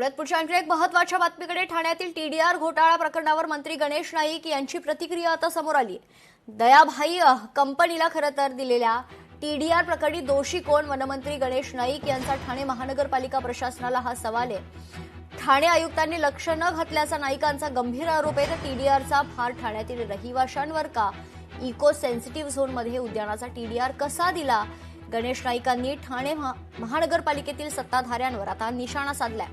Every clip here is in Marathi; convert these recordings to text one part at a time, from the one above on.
वळूयात पुढच्या आणखी एक महत्त्वाच्या बातमीकडे। ठाण्यातील टीडीआर घोटाळा प्रकरणावर मंत्री गणेश नाईक यांची प्रतिक्रिया आता समोर आली। दयाभाई कंपनीला खरं तर दिलेल्या टीडीआर प्रकरणी दोषी कोण? वनमंत्री गणेश नाईक यांचा ठाणे महानगरपालिका प्रशासनाला हा सवाल आहे। ठाणे आयुक्तांनी लक्ष न घातल्याचा नाईकांचा गंभीर आरोप आहे। तर टीडीआरचा भार ठाण्यातील रहिवाशांवर का? इको सेन्सिटिव्ह झोनमध्ये उद्यानाचा टीडीआर कसा दिला? गणेश नाईकांनी ठाणे महानगरपालिकेतील सत्ताधाऱ्यांवर आता निशाणा साधलाय।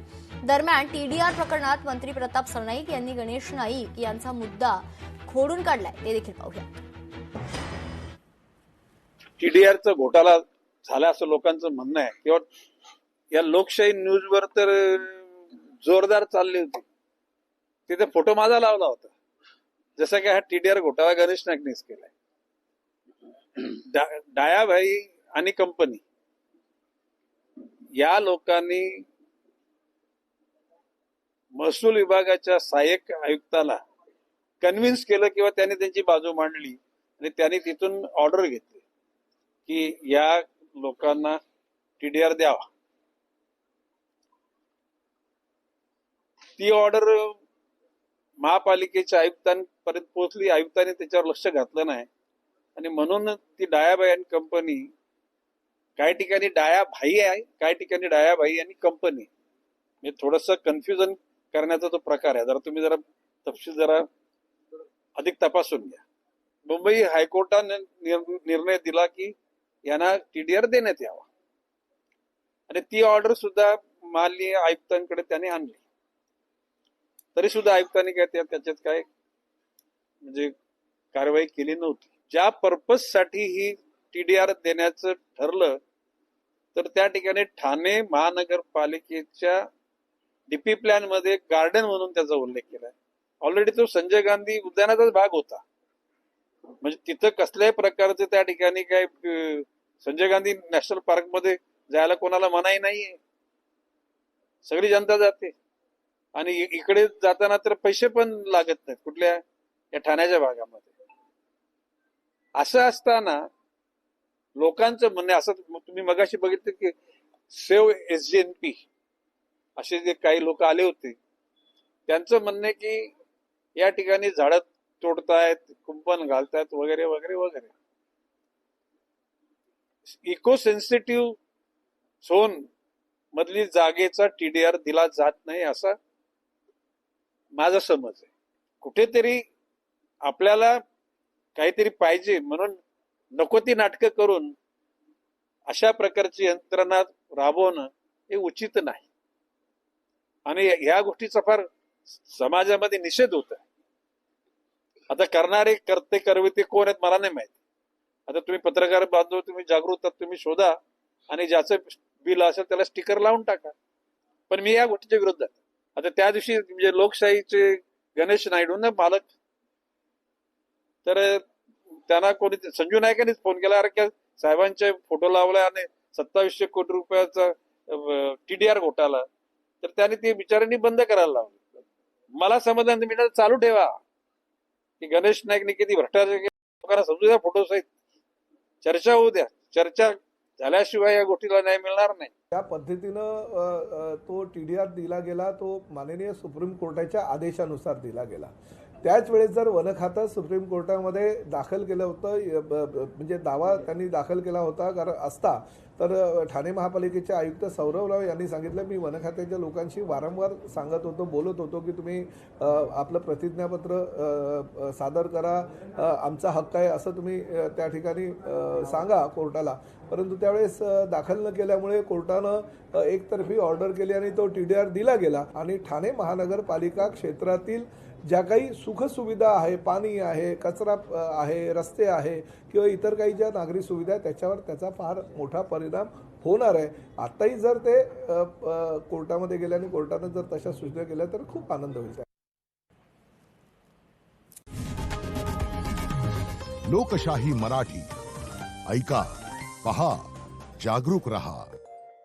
दरम्यान टीडीआर प्रकरणात मंत्री प्रताप सरनाईक यांनी गणेश नाईक यांचा मुद्दा खोडून काढलाय, ते देखील पाहूया। टीडीआरचा घोटाळा झाला असं लोकांचं म्हणणं आहे किंवा या लोकशाही न्यूजवर तर जोरदार चालली होती। तिथे फोटो माझा लावला होता, जसं की हा टीडीआर घोटाळा गणेश नाईकनेच केलाय। डायाभाई आणि कंपनी या लोकांनी महसूल विभागाच्या सहाय्यक आयुक्ताला कन्व्हिन्स केलं किंवा त्यांनी त्यांची बाजू मांडली आणि त्यांनी तिथून ऑर्डर घेतली की या लोकांना टीडीआर द्यावा। ती ऑर्डर महापालिकेच्या आयुक्तांपर्यंत पोहोचली। आयुक्तांनी त्याच्यावर लक्ष घातलं नाही आणि म्हणून ती डायाभाई आणि कंपनी, काही ठिकाणी डायाभाई आहे, काही ठिकाणी डायाभाई आणि कंपनी, म्हणजे थोडंसं कन्फ्युजन करण्याचा तो प्रकार आहे। तुम्ही तपशील अधिक तपासून घ्या। मुंबई हायकोर्टाने निर्णय दिला की यांना टीडीआर देण्यात यावा आणि ती ऑर्डर सुद्धा माननीय आयुक्तांकडे त्याने आणली। तरी सुद्धा आयुक्तांनी काय त्याच्यात काय म्हणजे कारवाई केली नव्हती। ज्या पर्पज साठी ही टीडीआर देण्याचं ठरलं तर त्या ठिकाणी ठाणे महानगरपालिकेच्या डीपी प्लॅन मध्ये गार्डन म्हणून त्याचा उल्लेख केलाय। ऑलरेडी तो संजय गांधी उद्यानाचाच भाग होता, म्हणजे तिथं कसल्याही प्रकारचे त्या ठिकाणी काय संजय गांधी नॅशनल पार्क मध्ये जायला कोणाला मनाई नाहीये, सगळी जनता जाते आणि इकडे जाताना तर पैसे पण लागत नाहीत कुठल्या या ठाण्याच्या भागामध्ये। असं असताना लोकांचं म्हणणं असं, तुम्ही मगाशी बघितलं की सेव्ह SGNP असे जे काही लोक आले होते, त्यांचं म्हणणं आहे की या ठिकाणी झाडं तोडतायत, कुंपण घालतायत वगैरे वगैरे वगैरे। इको सेन्सिटिव्ह झोन मधली जागेचा टीडीआर दिला जात नाही असा माझा समज आहे। कुठेतरी आपल्याला काहीतरी पाहिजे म्हणून नको ती नाटकं करून अशा प्रकारची यंत्रणा राबवणं हे उचित नाही आणि ह्या गोष्टीचा फार समाजामध्ये निषेध होत आहे। आता करणारे करते करविते कोण आहेत मला नाही माहिती। आता तुम्ही पत्रकार बांधव, तुम्ही जागृत आहात, तुम्ही शोधा आणि ज्याचं बिल असेल त्याला स्टिकर लावून टाका, पण मी या गोष्टीच्या विरोधात। आता त्या दिवशी म्हणजे लोकशाहीचे गणेश नायडू ना मालक, तर त्यांना कोणी संजू नाईकांनीच फोन केला, अरे साहेबांचे फोटो लावलाय आणि 2700 कोटी रुपयाचा टीडीआर घोटाळा, तर त्याने ते बिचाऱ्यांनी बंद करायला लावलं। मला समजलं मी चालू ठेवा की गणेश नाईकने किती भ्रष्टाचार केला, लोकांना समजू द्या, फोटो सहित चर्चा होऊ द्या। चर्चा झाल्याशिवाय या गोष्टीला न्याय मिळणार नाही। त्या पद्धतीनं तो टीडीआर दिला गेला, तो माननीय सुप्रीम कोर्टाच्या आदेशानुसार दिला गेला। त्याच वेळेस जर वन खातं सुप्रीम कोर्टामध्ये दाखल केलं होतं, म्हणजे दावा त्यांनी दाखल केला होता कारण असता, तर ठाणे महापालिकेचे आयुक्त सौरव राव यांनी सांगितलं, मी वन खात्याच्या लोकांशी वारंवार सांगत होतो, बोलत होतो की तुम्ही आपलं प्रतिज्ञापत्र सादर करा, आमचा हक्क आहे असं तुम्ही त्या ठिकाणी सांगा कोर्टाला। परंतु त्यावेळेस दाखल न केल्यामुळे कोर्टानं एकतर्फी ऑर्डर केली आणि तो टीडीआर दिला गेला आणि ठाणे महानगरपालिका क्षेत्रातील ज्या काही सुखसुविधा आहे, पाणी आहे, कचरा आहे, रस्ते आहे किंवा इतर काही ज्या नागरी सुविधा आहेत त्याच्यावर त्याचा फार मोठा परिणाम होणार आहे। आताही जर ते कोर्टामध्ये गेल्याने कोर्टानं जर तशा सूचना केल्या तर खूप आनंद होईल। लोकशाही मराठी ऐका, पहा, जागरूक रहा।